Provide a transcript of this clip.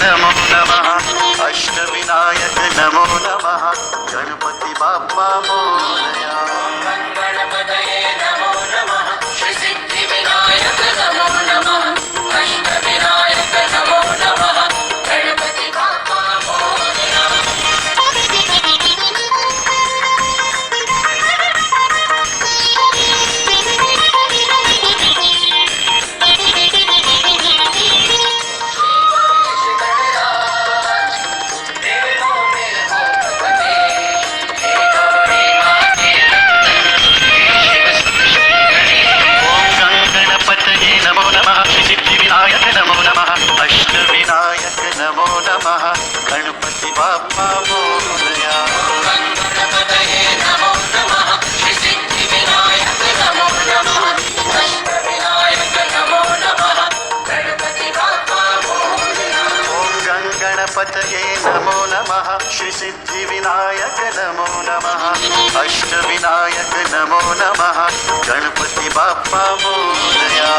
नमो नमः अष्टविनायक नमो नमः गणपति बाप्पा मोरया गणपतये नमो नमः श्री सिद्धि विनायक नमो नमः अष्टविनायक नमो नमः गणपति बाप्पा मोरया नमो नमः गणपति बाप्पा मोरया गणपतये नमो नमः श्री सिद्धि विनायक नमो नमः अष्टविनायक नमो नमः गणपति बाप्पा मोरया ओम गणपतये नमो नमः श्री सिद्धि विनायक नमो नमः अष्टविनायक नमो नमः गणपति बाप्पा मोरया